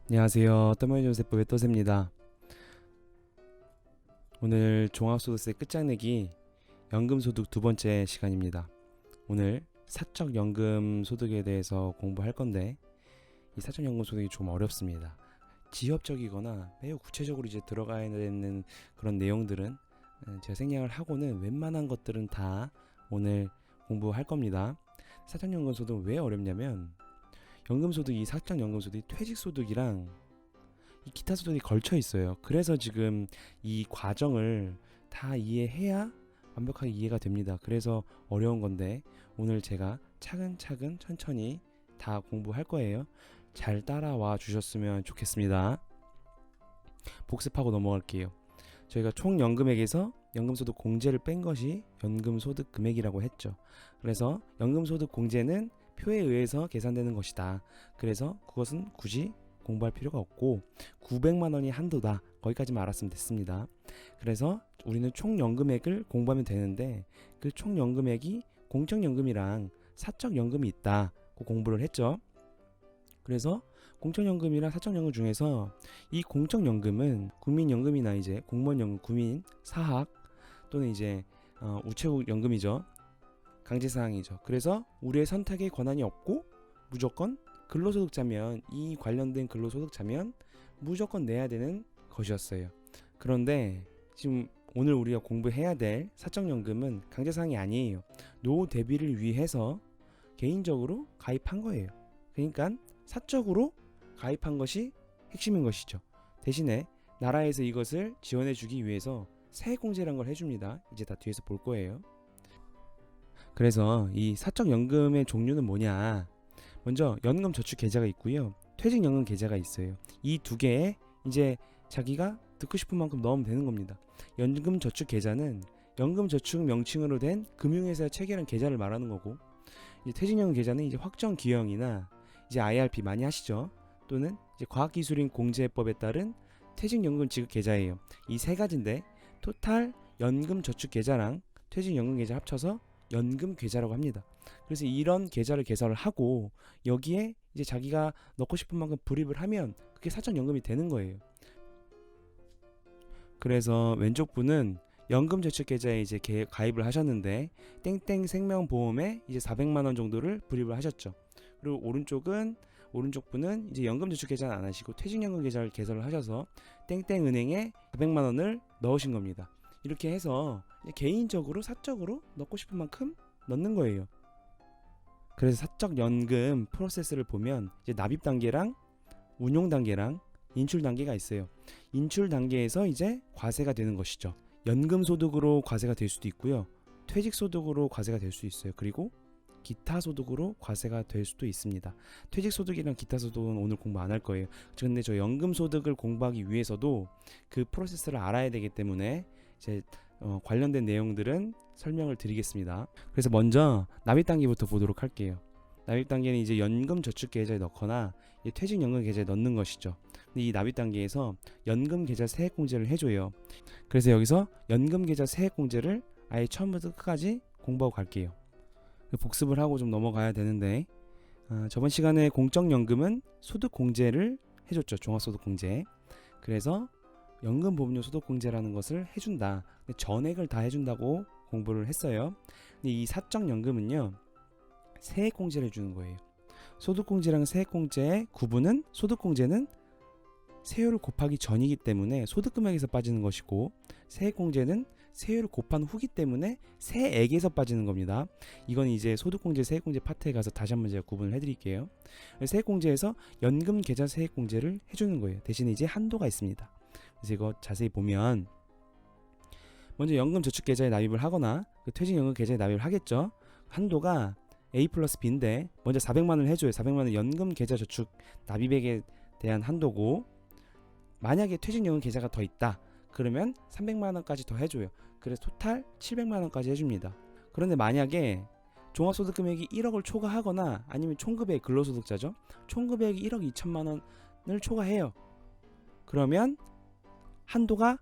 안녕하세요. 떠모의존세법의 떠세입니다. 오늘 종합소득세 끝장내기 연금소득 두 번째 시간입니다. 오늘 사적연금소득에 대해서 공부할 건데 이 사적연금소득이 좀 어렵습니다. 지엽적이거나 매우 구체적으로 이제 들어가야 되는 그런 내용들은 제가 생략을 하고는 웬만한 것들은 다 오늘 공부할 겁니다. 사적연금소득은 왜 어렵냐면 연금소득이 사적연금소득이 퇴직소득이랑 이 기타 소득이 걸쳐 있어요. 그래서 지금 이 과정을 다 이해해야 완벽하게 이해가 됩니다. 그래서 어려운 건데 오늘 제가 차근차근 천천히 다 공부할 거예요. 잘 따라와 주셨으면 좋겠습니다. 복습하고 넘어갈게요. 저희가 총 연금액에서 연금소득 공제를 뺀 것이 연금소득 금액이라고 했죠. 그래서 연금소득 공제는 표에 의해서 계산되는 것이다. 그래서 그것은 굳이 공부할 필요가 없고 900만 원이 한도다. 거기까지만 알았으면 됐습니다. 그래서 우리는 총 연금액을 공부하면 되는데 그 총 연금액이 공적연금이랑 사적연금이 있다. 그 공부를 했죠. 그래서 공적연금이랑 사적연금 중에서 이 공적연금은 국민연금이나 이제 공무원연금, 국민, 사학 또는 이제 우체국연금이죠. 강제사항이죠. 그래서 우리의 선택에 권한이 없고 무조건 근로소득자면 이 관련된 근로소득자면 무조건 내야 되는 것이었어요. 그런데 지금 오늘 우리가 공부해야 될 사적연금은 강제사항이 아니에요. 노후 대비를 위해서 개인적으로 가입한 거예요. 그러니까 사적으로 가입한 것이 핵심인 것이죠. 대신에 나라에서 이것을 지원해 주기 위해서 세액공제라는 걸 해줍니다. 이제 다 뒤에서 볼 거예요. 그래서 이 사적연금의 종류는 뭐냐? 먼저 연금저축계좌가 있고요. 퇴직연금계좌가 있어요. 이 두 개에 이제 자기가 듣고 싶은 만큼 넣으면 되는 겁니다. 연금저축계좌는 연금저축 명칭으로 된 금융회사에 체결한 계좌를 말하는 거고, 이제 퇴직연금계좌는 이제 확정기형이나 이제 IRP 많이 하시죠. 또는 이제 과학기술인 공제법에 따른 퇴직연금 지급계좌예요. 이 세 가지인데 토탈 연금저축계좌랑 퇴직연금계좌 합쳐서 연금계좌라고 합니다. 그래서 이런 계좌를 개설을 하고 여기에 이제 자기가 넣고 싶은 만큼 불입을 하면 그게 사적연금이 되는 거예요. 그래서 왼쪽 분은 연금저축계좌에 이제 가입을 하셨는데 땡땡 생명보험에 이제 400만 원 정도를 불입을 하셨죠. 그리고 오른쪽 분은 이제 연금저축계좌는 안 하시고 퇴직연금계좌를 개설을 하셔서 땡땡 은행에 400만 원을 넣으신 겁니다. 이렇게 해서 개인적으로 사적으로 넣고 싶은 만큼 넣는 거예요. 그래서 사적연금 프로세스를 보면 이제 납입 단계랑 운용 단계랑 인출 단계가 있어요. 인출 단계에서 이제 과세가 되는 것이죠. 연금 소득으로 과세가 될 수도 있고요. 퇴직 소득으로 과세가 될 수 있어요. 그리고 기타 소득으로 과세가 될 수도 있습니다. 퇴직 소득이랑 기타 소득은 오늘 공부 안 할 거예요. 근데 저 연금 소득을 공부하기 위해서도 그 프로세스를 알아야 되기 때문에 이제 관련된 내용들은 설명을 드리겠습니다. 그래서 먼저 납입 단계부터 보도록 할게요. 납입 단계는 이제 연금 저축 계좌에 넣거나 퇴직연금 계좌에 넣는 것이죠. 근데 이 납입 단계에서 연금 계좌 세액 공제를 해줘요. 그래서 여기서 연금 계좌 세액 공제를 아예 처음부터 끝까지 공부하고 갈게요. 복습을 하고 좀 넘어가야 되는데 저번 시간에 공적연금은 소득 공제를 해줬죠. 종합소득 공제. 그래서 연금보험료 소득공제라는 것을 해준다. 전액을 다 해준다고 공부를 했어요. 근데 이 사적연금은요 세액공제를 해주는 거예요. 소득공제랑 세액공제의 구분은 소득공제는 세율을 곱하기 전이기 때문에 소득금액에서 빠지는 것이고 세액공제는 세율을 곱한 후기 때문에 세액에서 빠지는 겁니다. 이건 이제 소득공제, 세액공제 파트에 가서 다시 한번 제가 구분을 해드릴게요. 세액공제에서 연금계좌 세액공제를 해주는 거예요. 대신에 이제 한도가 있습니다. 그래서 이거 자세히 보면 먼저 연금저축계좌에 납입을 하거나 퇴직연금 계좌에 납입을 하겠죠. 한도가 A 플러스 B인데 먼저 400만원을 해줘요. 400만원 연금계좌 저축 납입액에 대한 한도고 만약에 퇴직연금 계좌가 더 있다. 그러면 300만원까지 더 해줘요. 그래서 토탈 700만원까지 해줍니다. 그런데 만약에 종합소득금액이 1억을 초과하거나 아니면 총급액 근로소득자죠. 총급액이 1억 2천만원을 초과해요. 그러면 한도가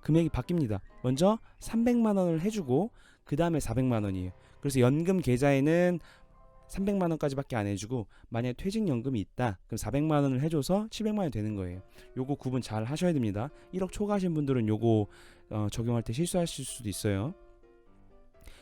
금액이 바뀝니다. 먼저 300만원을 해주고 그 다음에 400만원이에요. 그래서 연금 계좌에는 300만 원까지밖에 안 해주고 만약에 퇴직연금이 있다 그럼 400만 원을 해줘서 700만 원이 되는 거예요. 요거 구분 잘 하셔야 됩니다. 1억 초과하신 분들은 요거 적용할 때 실수하실 수도 있어요.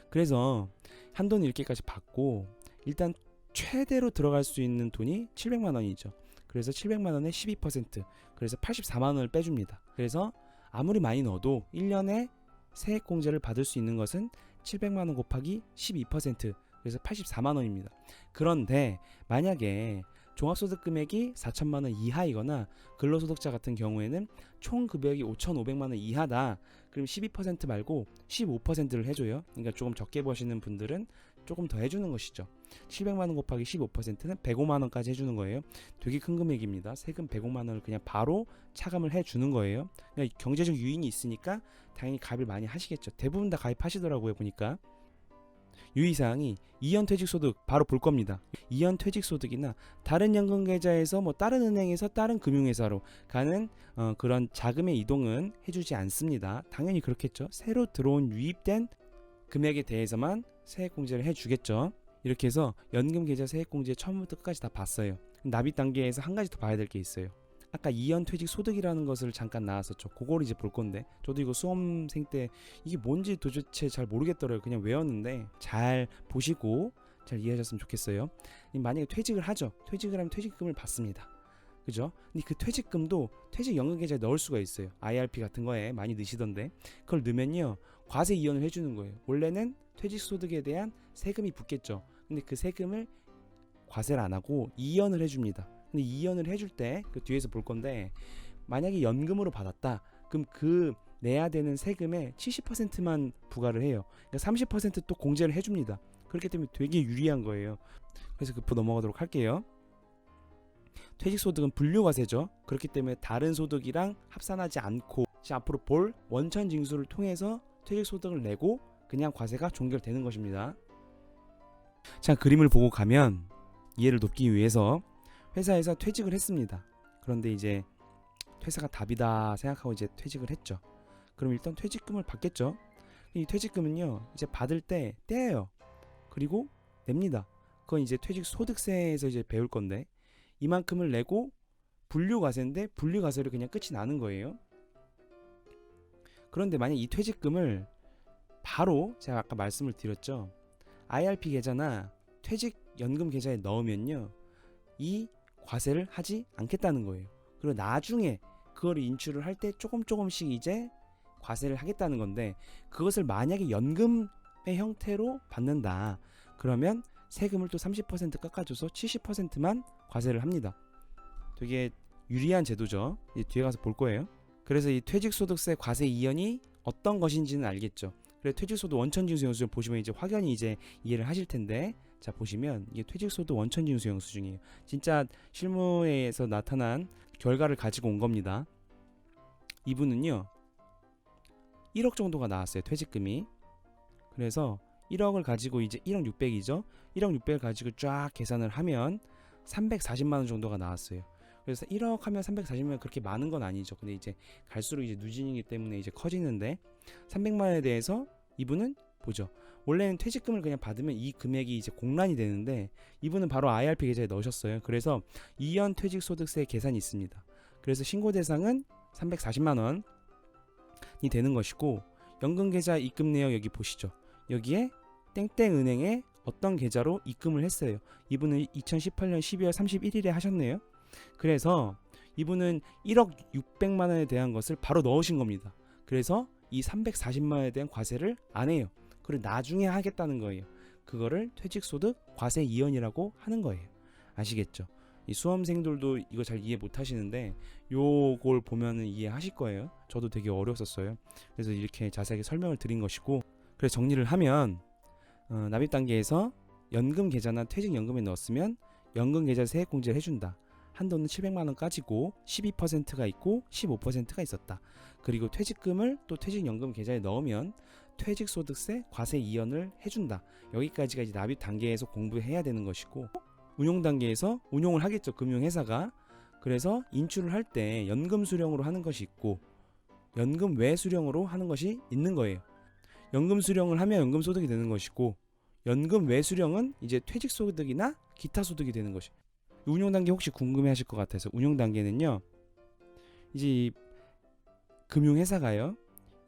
그래서 한도는 이렇게까지 받고 일단 최대로 들어갈 수 있는 돈이 700만 원이죠. 그래서 700만 원에 12% 그래서 84만 원을 빼줍니다. 그래서 아무리 많이 넣어도 1년에 세액공제를 받을 수 있는 것은 700만 원 곱하기 12% 그래서 84만 원입니다. 그런데 만약에 종합소득 금액이 4천만 원 이하이거나 근로소득자 같은 경우에는 총 급여액이 5,500만 원 이하다. 그럼 12% 말고 15%를 해줘요. 그러니까 조금 적게 버시는 분들은 조금 더 해주는 것이죠. 700만 원 곱하기 15%는 105만 원까지 해주는 거예요. 되게 큰 금액입니다. 세금 105만 원을 그냥 바로 차감을 해주는 거예요. 그러니까 경제적 유인이 있으니까 당연히 가입을 많이 하시겠죠. 대부분 다 가입하시더라고요 보니까. 유의사항이 이연퇴직소득 바로 볼 겁니다. 이연퇴직소득이나 다른 연금계좌에서 다른 은행에서 다른 금융회사로 가는 그런 자금의 이동은 해주지 않습니다. 당연히 그렇겠죠. 새로 들어온 유입된 금액에 대해서만 세액공제를 해주겠죠. 이렇게 해서 연금계좌 세액공제 처음부터 끝까지 다 봤어요. 납입 단계에서 한 가지 더 봐야 될 게 있어요. 아까 이연퇴직소득이라는 것을 잠깐 나왔었죠. 그걸 이제 볼 건데 저도 이거 수험생 때 이게 뭔지 도대체 잘 모르겠더라고요. 그냥 외웠는데 잘 보시고 잘 이해하셨으면 좋겠어요. 만약에 퇴직을 하죠. 퇴직을 하면 퇴직금을 받습니다. 그죠? 근데 그 퇴직금도 퇴직연금계좌에 넣을 수가 있어요. IRP 같은 거에 많이 넣으시던데 그걸 넣으면요 과세 이연을 해주는 거예요. 원래는 퇴직소득에 대한 세금이 붙겠죠. 근데 그 세금을 과세를 안 하고 이연을 해줍니다. 근데 이연을 해줄 때 그 뒤에서 볼 건데 만약에 연금으로 받았다 그럼 그 내야 되는 세금의 70%만 부과를 해요. 그러니까 30%또 공제를 해줍니다. 그렇기 때문에 되게 유리한 거예요. 그래서 그 넘어가도록 할게요. 퇴직소득은 분류과세죠. 그렇기 때문에 다른 소득이랑 합산하지 않고 앞으로 볼 원천징수를 통해서 퇴직소득을 내고 그냥 과세가 종결되는 것입니다. 자, 그림을 보고 가면 이해를 돕기 위해서 회사에서 퇴직을 했습니다. 그런데 이제 퇴사가 답이다 생각하고 이제 퇴직을 했죠. 그럼 일단 퇴직금을 받겠죠. 이 퇴직금은요 이제 받을 때 떼요. 그리고 냅니다. 그건 이제 퇴직소득세에서 이제 배울 건데 이만큼을 내고 분류과세인데 분류과세로 그냥 끝이 나는 거예요. 그런데 만약 이 퇴직금을 바로 제가 아까 말씀을 드렸죠. IRP 계좌나 퇴직연금 계좌에 넣으면요 이 과세를 하지 않겠다는 거예요. 그리고 나중에 그거를 인출을 할 때 조금씩 이제 과세를 하겠다는 건데 그것을 만약에 연금의 형태로 받는다. 그러면 세금을 또 30% 깎아줘서 70%만 과세를 합니다. 되게 유리한 제도죠. 뒤에 가서 볼 거예요. 그래서 이 퇴직소득세 과세 이연이 어떤 것인지는 알겠죠. 그래서 퇴직소득 원천징수 영수증 보시면 이제 확연히 이제 이해를 하실 텐데 자 보시면 이게 퇴직소득 원천징수 영수증이에요. 진짜 실무에서 나타난 결과를 가지고 온 겁니다. 이분은요 1억 정도가 나왔어요. 퇴직금이. 그래서 1억을 가지고 이제 1억 600이죠. 1억 600을 가지고 쫙 계산을 하면 340만 원 정도가 나왔어요. 그래서 1억 하면 340만 그렇게 많은 건 아니죠. 근데 이제 갈수록 이제 누진이기 때문에 이제 커지는데 300만 원에 대해서 이분은 보죠. 원래는 퇴직금을 그냥 받으면 이 금액이 이제 공란이 되는데 이분은 바로 IRP 계좌에 넣으셨어요. 그래서 이연 퇴직소득세 계산이 있습니다. 그래서 신고 대상은 340만 원이 되는 것이고 연금계좌 입금 내역 여기 보시죠. 여기에 땡땡 은행에 어떤 계좌로 입금을 했어요. 이분은 2018년 12월 31일에 하셨네요. 그래서 이분은 1억 600만 원에 대한 것을 바로 넣으신 겁니다. 그래서 이 340만 원에 대한 과세를 안 해요. 그리고 나중에 하겠다는 거예요. 그거를 퇴직소득 과세 이연이라고 하는 거예요. 아시겠죠? 이 수험생들도 이거 잘 이해 못 하시는데 요걸 보면은 이해하실 거예요. 저도 되게 어려웠었어요. 그래서 이렇게 자세하게 설명을 드린 것이고 그래서 정리를 하면 납입 단계에서 연금 계좌나 퇴직연금에 넣었으면 연금 계좌 세액공제를 해준다. 한도는 700만 원까지고 12%가 있고 15%가 있었다. 그리고 퇴직금을 또 퇴직연금 계좌에 넣으면 퇴직소득세 과세 이연을 해준다. 여기까지가 이제 납입 단계에서 공부해야 되는 것이고 운용 단계에서 운용을 하겠죠. 금융회사가. 그래서 인출을 할 때 연금 수령으로 하는 것이 있고 연금 외 수령으로 하는 것이 있는 거예요. 연금 수령을 하면 연금 소득이 되는 것이고 연금 외수령은 이제 퇴직소득이나 기타 소득이 되는 것이. 운용 단계 혹시 궁금해하실 것 같아서 운용 단계는요. 이제 이 금융회사가요.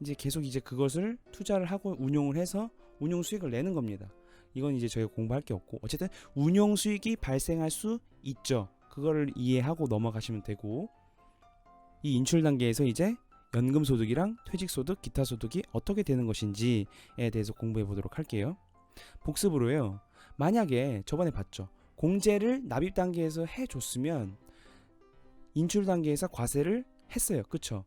이제 계속 이제 그것을 투자를 하고 운용을 해서 운용 수익을 내는 겁니다. 이건 이제 저희가 공부할 게 없고 어쨌든 운용 수익이 발생할 수 있죠. 그거를 이해하고 넘어가시면 되고 이 인출 단계에서 이제 연금 소득이랑 퇴직 소득, 기타 소득이 어떻게 되는 것인지에 대해서 공부해 보도록 할게요. 복습으로요. 만약에 저번에 봤죠. 공제를 납입 단계에서 해줬으면 인출 단계에서 과세를 했어요. 그쵸?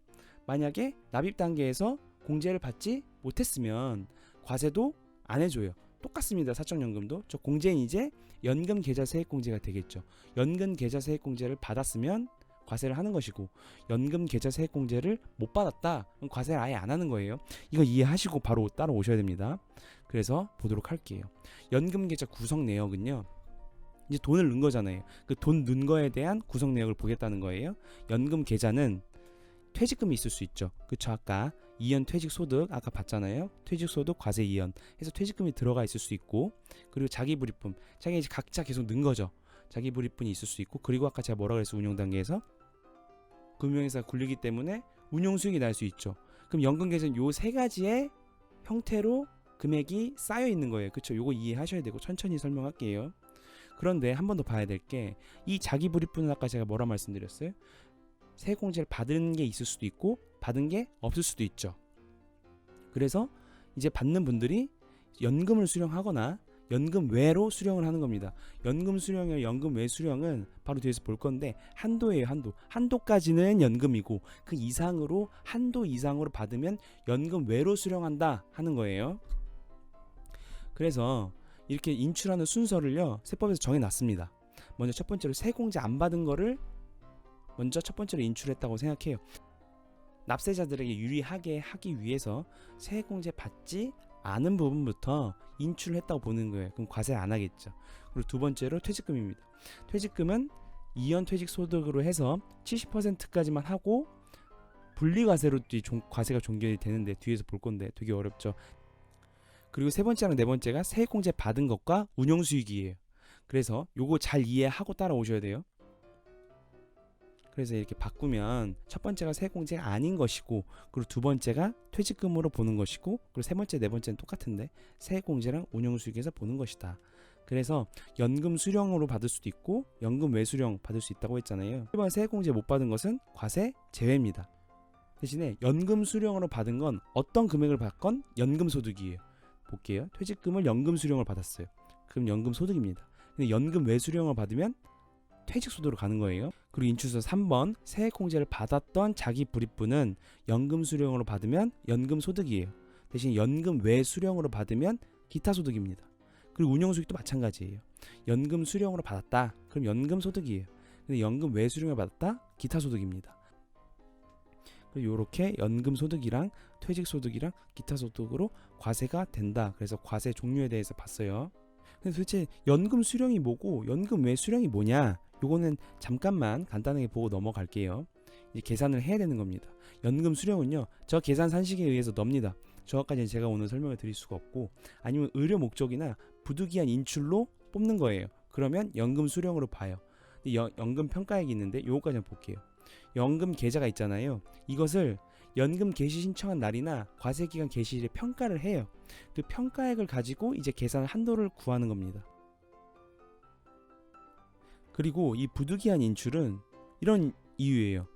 만약에 납입 단계에서 공제를 받지 못했으면 과세도 안 해줘요. 똑같습니다. 사적연금도. 저 공제는 이제 연금 계좌 세액 공제가 되겠죠. 연금 계좌 세액 공제를 받았으면 과세를 하는 것이고 연금 계좌 세액 공제를 못 받았다. 그럼 과세를 아예 안 하는 거예요. 이거 이해하시고 바로 따라오셔야 됩니다. 그래서 보도록 할게요. 연금 계좌 구성 내역은요. 이제 돈을 넣은 거잖아요. 그 돈 넣은 거에 대한 구성 내역을 보겠다는 거예요. 연금 계좌는 퇴직금이 있을 수 있죠. 그쵸? 아까 이연 퇴직소득 아까 봤잖아요. 퇴직소득 과세 이연 해서 퇴직금이 들어가 있을 수 있고 그리고 자기불입금 자기 이제 각자 계속 넣은 거죠. 자기불입금이 있을 수 있고 그리고 아까 제가 뭐라 그랬어 운용 단계에서 금융회사가 굴리기 때문에 운용 수익이 날 수 있죠. 그럼 연금 계좌는 요 세 가지의 형태로 금액이 쌓여 있는 거예요. 그쵸? 요거 이해하셔야 되고 천천히 설명할게요. 그런데 한 번 더 봐야 될 게 이 자기불입금은 아까 제가 뭐라 말씀드렸어요? 세액공제를 받은 게 있을 수도 있고 받은 게 없을 수도 있죠. 그래서 이제 받는 분들이 연금을 수령하거나 연금 외로 수령을 하는 겁니다. 연금 수령이나 연금 외 수령은 바로 뒤에서 볼 건데 한도예요. 한도까지는 연금이고 그 이상으로 한도 이상으로 받으면 연금 외로 수령한다 하는 거예요. 그래서 이렇게 인출하는 순서를요 세법에서 정해놨습니다. 먼저 첫 번째로 세액공제 안 받은 거를 먼저 첫 번째로 인출했다고 생각해요. 납세자들에게 유리하게 하기 위해서 세액공제 받지 않은 부분부터 인출을 했다고 보는 거예요. 그럼 과세를 안 하겠죠. 그리고 두 번째로 퇴직금입니다. 퇴직금은 이연 퇴직소득으로 해서 70%까지만 하고 분리과세로 과세가 종결이 되는데 뒤에서 볼 건데 되게 어렵죠. 그리고 세 번째랑 네 번째가 세액공제 받은 것과 운용수익이에요. 그래서 요거 잘 이해하고 따라오셔야 돼요. 그래서 이렇게 바꾸면 첫 번째가 세액공제가 아닌 것이고 그리고 두 번째가 퇴직금으로 보는 것이고 그리고 세 번째 네 번째는 똑같은데 세액공제랑 운용수익에서 보는 것이다. 그래서 연금 수령으로 받을 수도 있고 연금 외수령 받을 수 있다고 했잖아요. 일반 세액공제 못 받은 것은 과세 제외입니다. 대신에 연금 수령으로 받은 건 어떤 금액을 받건 연금 소득이에요. 볼게요. 퇴직금을 연금 수령을 받았어요. 그럼 연금 소득입니다. 근데 연금 외수령을 받으면 퇴직소득으로 가는 거예요. 그리고 인출서 3번 세액공제를 받았던 자기불입분은 연금 수령으로 받으면 연금 소득이에요. 대신 연금 외수령으로 받으면 기타 소득입니다. 그리고 운용수익도 마찬가지예요. 연금 수령으로 받았다. 그럼 연금 소득이에요. 근데 연금 외수령을 받았다. 기타 소득입니다. 그리고 이렇게 연금 소득이랑 퇴직 소득이랑 기타 소득으로 과세가 된다. 그래서 과세 종류에 대해서 봤어요. 근데 도대체 연금 수령이 뭐고 연금 외수령이 뭐냐? 요거는 잠깐만 간단하게 보고 넘어갈게요. 이제 계산을 해야 되는 겁니다. 연금 수령은요. 저 계산 산식에 의해서 넣습니다. 저것까지는 제가 오늘 설명을 드릴 수가 없고 아니면 의료 목적이나 부득이한 인출로 뽑는 거예요. 그러면 연금 수령으로 봐요. 연금 평가액이 있는데 요거까지 한번 볼게요. 연금 계좌가 있잖아요. 이것을 연금 개시 신청한 날이나 과세기간 개시일에 평가를 해요. 그 평가액을 가지고 이제 계산 한도를 구하는 겁니다. 그리고 이 부득이한 인출은 이런 이유예요.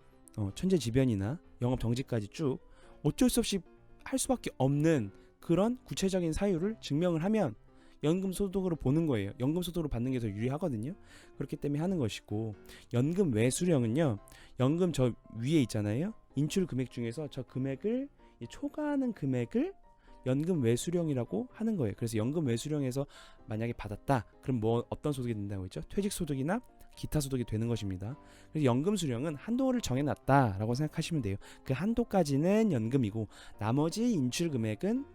천재지변이나 영업 정지까지 쭉 어쩔 수 없이 할 수밖에 없는 그런 구체적인 사유를 증명을 하면 연금 소득으로 보는 거예요. 연금 소득으로 받는 게 더 유리하거든요. 그렇기 때문에 하는 것이고 연금 외수령은요. 연금 저 위에 있잖아요. 인출 금액 중에서 저 금액을 초과하는 금액을 연금 외수령이라고 하는 거예요. 그래서 연금 외수령에서 만약에 받았다. 그럼 뭐 어떤 소득이 된다고 했죠? 퇴직 소득이나 기타 소득이 되는 것입니다. 그래서 연금 수령은 한도를 정해놨다라고 생각하시면 돼요. 그 한도까지는 연금이고 나머지 인출 금액은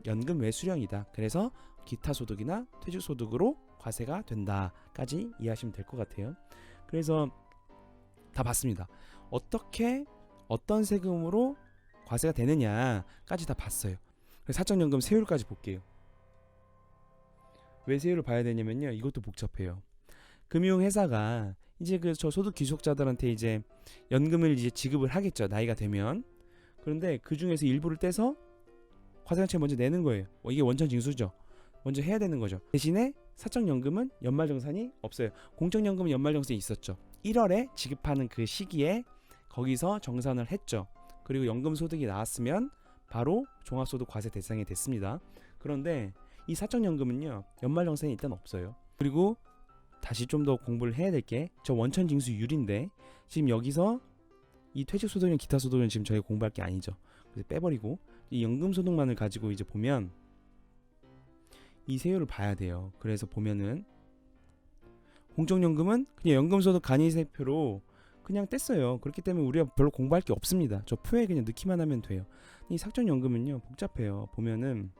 연금 외수령이다. 그래서 기타 소득이나 퇴직 소득으로 과세가 된다까지 이해하시면 될 것 같아요. 그래서 다 봤습니다. 어떻게 어떤 세금으로 과세가 되느냐까지 다 봤어요. 사적연금 세율까지 볼게요. 왜 세율을 봐야 되냐면요. 이것도 복잡해요. 금융회사가 이제 그 저 소득 귀속자들한테 이제 연금을 이제 지급을 하겠죠. 나이가 되면. 그런데 그 중에서 일부를 떼서 과세관청에 먼저 내는 거예요. 이게 원천 징수죠. 먼저 해야 되는 거죠. 대신에 사적연금은 연말정산이 없어요. 공적연금은 연말정산이 있었죠. 1월에 지급하는 그 시기에 거기서 정산을 했죠. 그리고 연금소득이 나왔으면 바로 종합소득 과세 대상이 됐습니다. 그런데 이 사적연금은요, 연말정산이 일단 없어요. 그리고 다시 좀 더 공부를 해야 될 게 저 원천징수율인데, 지금 여기서 이 퇴직소득이나 기타소득은 지금 저희가 공부할 게 아니죠. 그래서 빼버리고 이 연금소득만을 가지고 이제 보면 이 세율을 봐야 돼요. 그래서 보면은 공적연금은 그냥 연금소득 간이세표로 그냥 뗐어요. 그렇기 때문에 우리가 별로 공부할 게 없습니다. 저 표에 그냥 넣기만 하면 돼요. 이 사적연금은요, 복잡해요. 보면은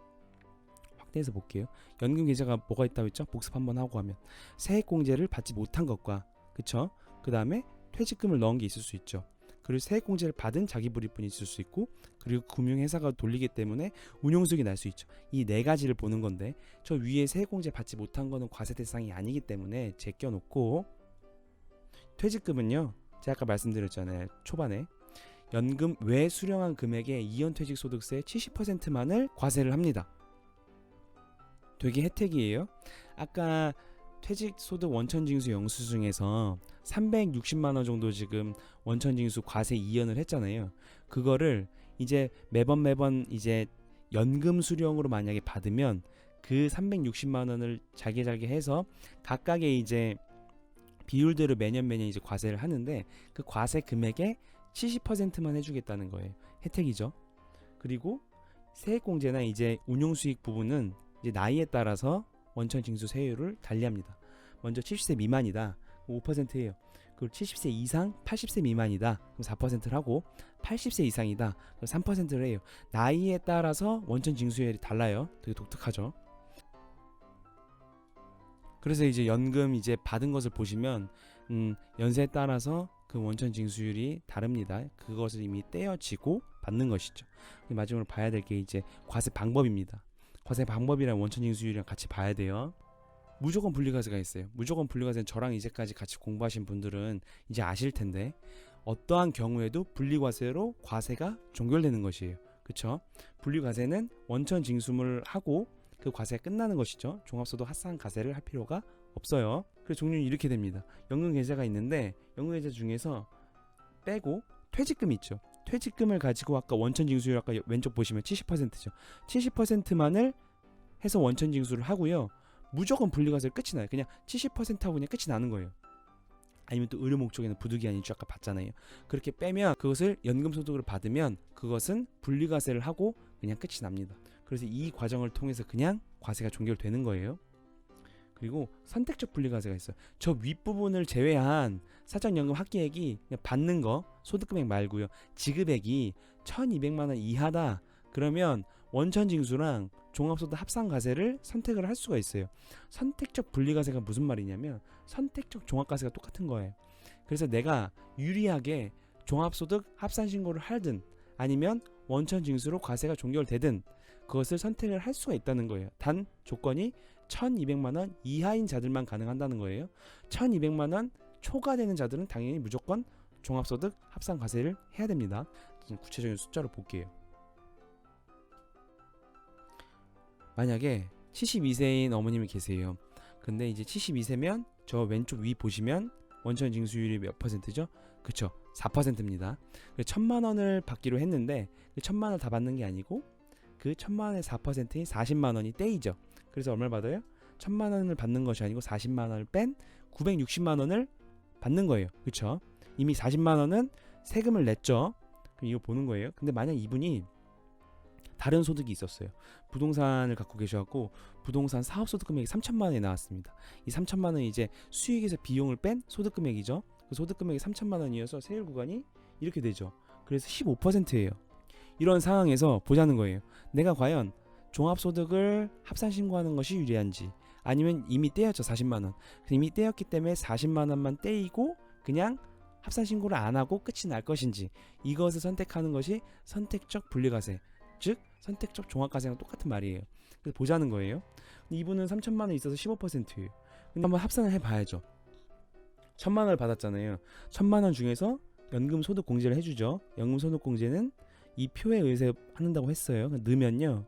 확대해서 볼게요. 연금 계좌가 뭐가 있다고 했죠? 복습 한번 하고 하면 세액공제를 받지 못한 것과, 그쵸? 그 다음에 퇴직금을 넣은 게 있을 수 있죠. 그리고 세액공제를 받은 자기불입분이 있을 수 있고, 그리고 금융회사가 돌리기 때문에 운용수익이 날 수 있죠. 이 네 가지를 보는 건데, 저 위에 세액공제 받지 못한 거는 과세 대상이 아니기 때문에 제껴놓고, 퇴직금은요, 제가 아까 말씀드렸잖아요. 초반에 연금 외 수령한 금액의 이연퇴직소득세 70%만을 과세를 합니다. 되게 혜택이에요. 아까 퇴직소득 원천징수 영수 중에서 360만원 정도 지금 원천징수 과세 이연을 했잖아요. 그거를 이제 매번 이제 연금 수령으로 만약에 받으면 그 360만원을 잘게 해서 각각의 이제 비율대로 매년 이제 과세를 하는데, 그 과세 금액의 70%만 해주겠다는 거예요. 혜택이죠. 그리고 세액공제나 이제 운용수익 부분은 이제 나이에 따라서 원천징수 세율을 달리합니다. 먼저 70세 미만이다, 5%예요. 그리고 70세 이상 80세 미만이다, 그럼 4%를 하고, 80세 이상이다, 그럼 3%를 해요. 나이에 따라서 원천징수율이 달라요. 되게 독특하죠. 그래서 이제 연금 이제 받은 것을 보시면 연세에 따라서 그 원천징수율이 다릅니다. 그것을 이미 떼어지고 받는 것이죠. 마지막으로 봐야 될 게 이제 과세 방법입니다. 과세 방법이랑 원천징수율이랑 같이 봐야 돼요. 무조건 분리과세가 있어요. 무조건 분리과세는 저랑 이제까지 같이 공부하신 분들은 이제 아실 텐데, 어떠한 경우에도 분리과세로 과세가 종결되는 것이에요. 그쵸? 분리과세는 원천징수를 하고 그 과세가 끝나는 것이죠. 종합소득 합산과세를 할 필요가 없어요. 그래서 종류는 이렇게 됩니다. 연금계좌가 있는데, 연금계좌 중에서 빼고 퇴직금이 있죠. 퇴직금을 가지고 아까 원천징수율 아까 왼쪽 보시면 70%죠. 70%만을 해서 원천징수를 하고요. 무조건 분리과세를 끝이 나요. 그냥 70% 하고 그냥 끝이 나는 거예요. 아니면 또 의료 목적에는 부득이한 인출 아까 봤잖아요. 그렇게 빼면, 그것을 연금소득으로 받으면 그것은 분리과세를 하고 그냥 끝이 납니다. 그래서 이 과정을 통해서 그냥 과세가 종결되는 거예요. 그리고 선택적 분리과세가 있어요. 저 윗부분을 제외한 사적연금 합계액이 그냥 받는 거, 소득금액 말고요, 지급액이 1200만원 이하다, 그러면 원천징수랑 종합소득 합산과세를 선택을 할 수가 있어요. 선택적 분리과세가 무슨 말이냐면 선택적 종합과세가 똑같은 거예요. 그래서 내가 유리하게 종합소득 합산신고를 하든 아니면 원천징수로 과세가 종결되든 그것을 선택을 할 수가 있다는 거예요. 단 조건이 1200만원 이하인 자들만 가능한다는 거예요. 1200만원 초과되는 자들은 당연히 무조건 종합소득 합산과세를 해야 됩니다. 구체적인 숫자로 볼게요. 만약에 72세인 어머님이 계세요. 근데 이제 72세면 저 왼쪽 위 보시면 원천징수율이 몇 퍼센트죠? 그쵸, 4%입니다. 1000만원을 받기로 했는데 그 1000만원을 다 받는 게 아니고 그 1000만원의 4%인 40만원이 떼이죠. 그래서 얼마를 받아요? 1000만원을 받는 것이 아니고 40만원을 뺀 960만원을 받는 거예요. 그쵸? 이미 40만원은 세금을 냈죠. 그럼 이거 보는 거예요. 근데 만약 이분이 다른 소득이 있었어요. 부동산을 갖고 계셔갖고 부동산 사업소득 금액이 3천만원이 나왔습니다. 이 3천만원이 이제 수익에서 비용을 뺀 소득금액이죠. 그 소득금액이 3천만원이어서 세율 구간이 이렇게 되죠. 그래서 15%예요. 이런 상황에서 보자는 거예요. 내가 과연 종합소득을 합산신고하는 것이 유리한지, 아니면 이미 떼었죠. 40만원. 이미 떼었기 때문에 40만원만 떼이고 그냥 합산신고를 안 하고 끝이 날 것인지, 이것을 선택하는 것이 선택적 분리과세, 즉 선택적 종합과세랑 똑같은 말이에요. 그래서 보자는 거예요. 이분은 3천만 원 있어서 15%예요. 근데 한번 합산을 해봐야죠. 1,000만 원을 받았잖아요. 1,000만 원 중에서 연금소득 공제를 해주죠. 연금소득 공제는 이 표에 의해서 한다고 했어요. 넣으면요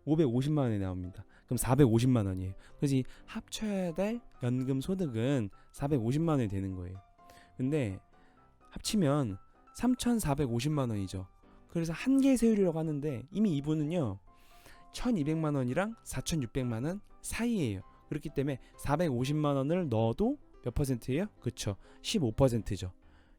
550만 원이 나옵니다. 그럼 450만 원이에요. 그래서 이 합쳐야 될 연금소득은 450만 원이 되는 거예요. 근데 합치면 3,450만 원이죠. 그래서 한계 세율이라고 하는데 이미 이분은요 1,200만 원이랑 4,600만 원 사이예요. 그렇기 때문에 450만 원을 넣어도 몇 퍼센트예요? 그쵸, 15%죠.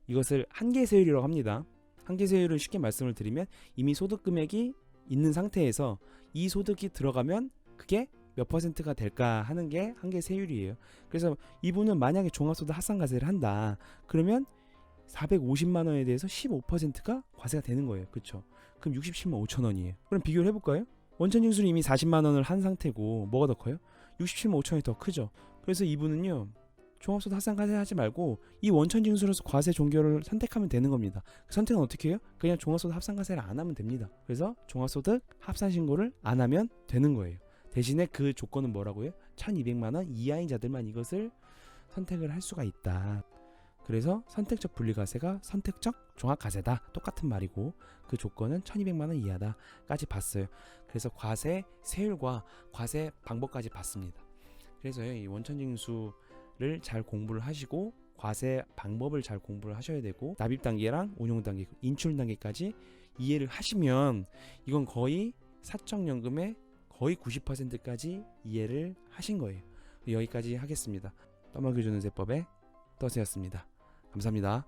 이것을 한계 세율이라고 합니다. 한계 세율을 쉽게 말씀을 드리면 이미 소득 금액이 있는 상태에서 이 소득이 들어가면 그게 몇 퍼센트가 될까 하는 게 한계 세율이에요. 그래서 이분은 만약에 종합소득 합산과세를 한다 그러면 450만 원에 대해서 15%가 과세가 되는 거예요. 그쵸? 그럼 67만 5천 원이에요. 그럼 비교를 해볼까요? 원천징수는 이미 40만 원을 한 상태고 뭐가 더 커요? 67만 5천 원이 더 크죠. 그래서 이분은요 종합소득 합산과세 하지 말고 이 원천징수로서 과세 종결을 선택하면 되는 겁니다. 그 선택은 어떻게 해요? 그냥 종합소득 합산과세를 안 하면 됩니다. 그래서 종합소득 합산신고를 안 하면 되는 거예요. 대신에 그 조건은 뭐라고요? 1,200만 원 이하인 자들만 이것을 선택을 할 수가 있다. 그래서 선택적 분리과세가 선택적 종합과세다. 똑같은 말이고 그 조건은 1,200만 원 이하다까지 봤어요. 그래서 과세 세율과 과세 방법까지 봤습니다. 그래서요 이 원천징수를 잘 공부를 하시고 과세 방법을 잘 공부를 하셔야 되고 납입 단계랑 운용 단계, 인출 단계까지 이해를 하시면 이건 거의 사적연금의 거의 90%까지 이해를 하신 거예요. 여기까지 하겠습니다. 떠먹여주는 세법의 떠세였습니다. 감사합니다.